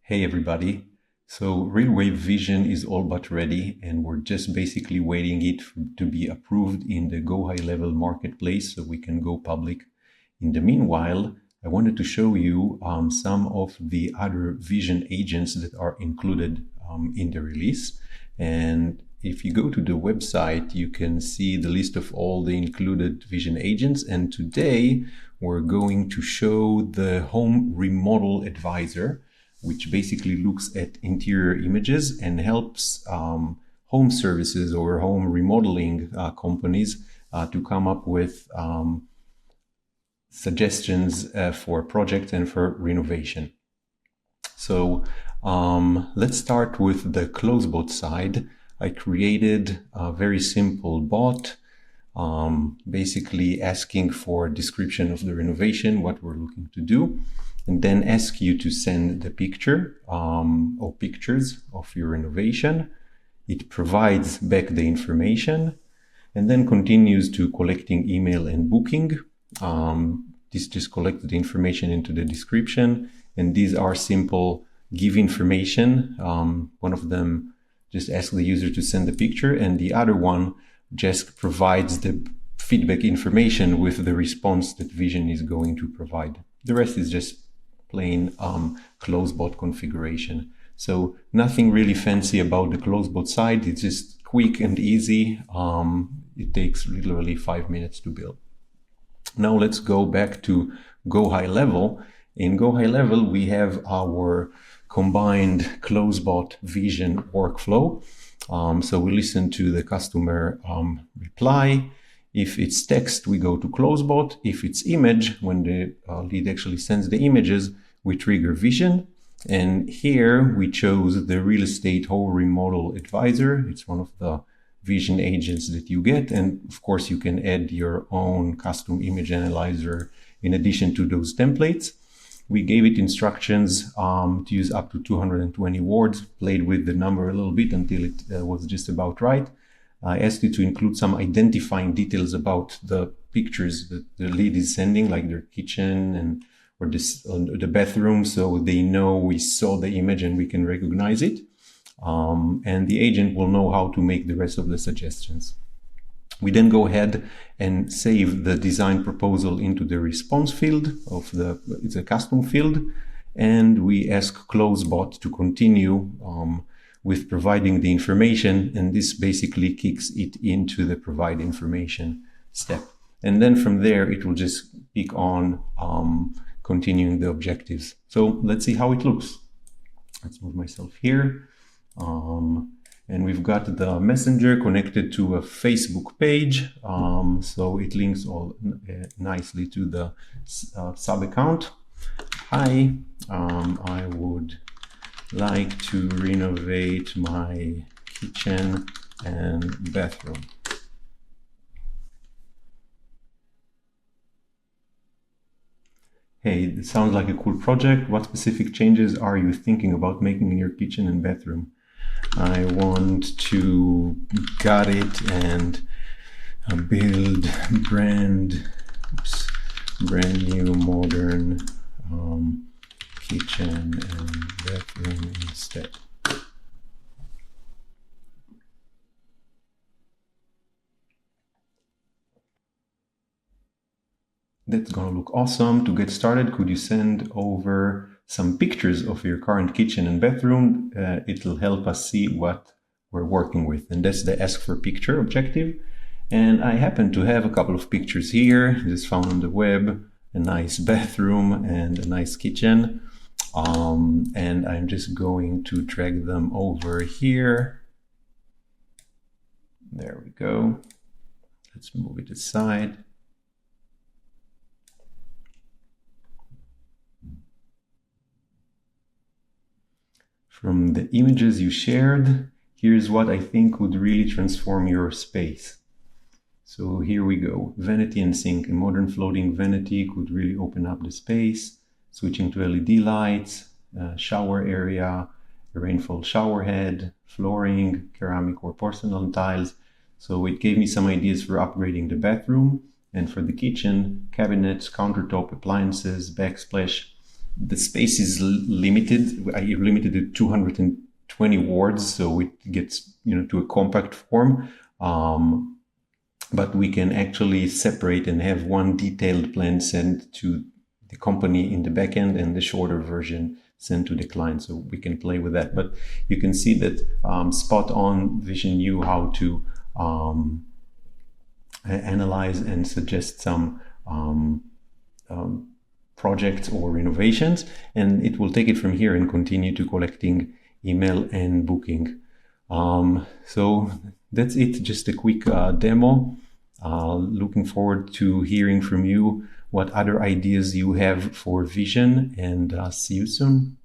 Hey everybody. So Real Vision is all but ready and we're just basically waiting it to be approved in the Go High Level marketplace so we can go public. In the meanwhile, I wanted to show you some of the other vision agents that are included in the release. And if you go to the website, you can see the list of all the included vision agents. And today we're going to show the Home Remodel Advisor, which basically looks at interior images and helps home services or home remodeling companies to come up with suggestions for projects and for renovation. So let's start with the CloseBot side. I created a very simple bot, basically asking for a description of the renovation, what we're looking to do, and then ask you to send the picture or pictures of your renovation. It provides back the information and then continues to collecting email and booking. This just collects the information into the description, and these are simple give information. One of them just asks the user to send the picture, and the other one just provides the feedback information with the response that Vision is going to provide. The rest is just plain CloseBot configuration. So nothing really fancy about the CloseBot side. It's just quick and easy. It takes literally 5 minutes to build. Now let's go back to Go High Level. In Go High Level, we have our combined CloseBot Vision workflow. So we listen to the customer reply. If it's text, we go to CloseBot. If it's image, when the lead actually sends the images, we trigger Vision. And here we chose the Real Estate Home Remodel Advisor. It's one of the vision agents that you get. And of course, you can add your own custom image analyzer in addition to those templates. We gave it instructions to use up to 220 words, played with the number a little bit until it was just about right. I asked it to include some identifying details about the pictures that the lead is sending, like their kitchen and or the bathroom, so they know we saw the image and we can recognize it. And the agent will know how to make the rest of the suggestions. We then go ahead and save the design proposal into the response field of it's a custom field, and we ask CloseBot to continue with providing the information, and this basically kicks it into the provide information step. And then from there, it will just pick on continuing the objectives. So let's see how it looks. Let's move myself here. And we've got the messenger connected to a Facebook page. So it links all nicely to the sub account. Hi, I would like to renovate my kitchen and bathroom. Hey, it sounds like a cool project. What specific changes are you thinking about making in your kitchen and bathroom? I want to gut it and build brand new modern kitchen and bathroom instead. That's gonna look awesome. To get started, could you send over some pictures of your current kitchen and bathroom? It'll help us see what we're working with. And that's the ask for picture objective. And I happen to have a couple of pictures here, just found on the web, a nice bathroom and a nice kitchen. And I'm just going to drag them over here. There we go. Let's move it aside. From the images you shared, here's what I think would really transform your space. So here we go. Vanity and sink. A modern floating vanity could really open up the space. Switching to LED lights, shower area, a rainfall shower head, flooring, ceramic or porcelain tiles. So it gave me some ideas for upgrading the bathroom. And for the kitchen, cabinets, countertop, appliances, backsplash. the space is limited. I limited it to 220 words, so it gets to a compact form. But we can actually separate and have one detailed plan sent to the company in the backend and the shorter version sent to the client. So we can play with that. But you can see that Spot On Vision knew how to analyze and suggest some projects or renovations, and it will take it from here and continue to collecting email and booking. So that's it, just a quick demo. Looking forward to hearing from you what other ideas you have for Vision, and see you soon.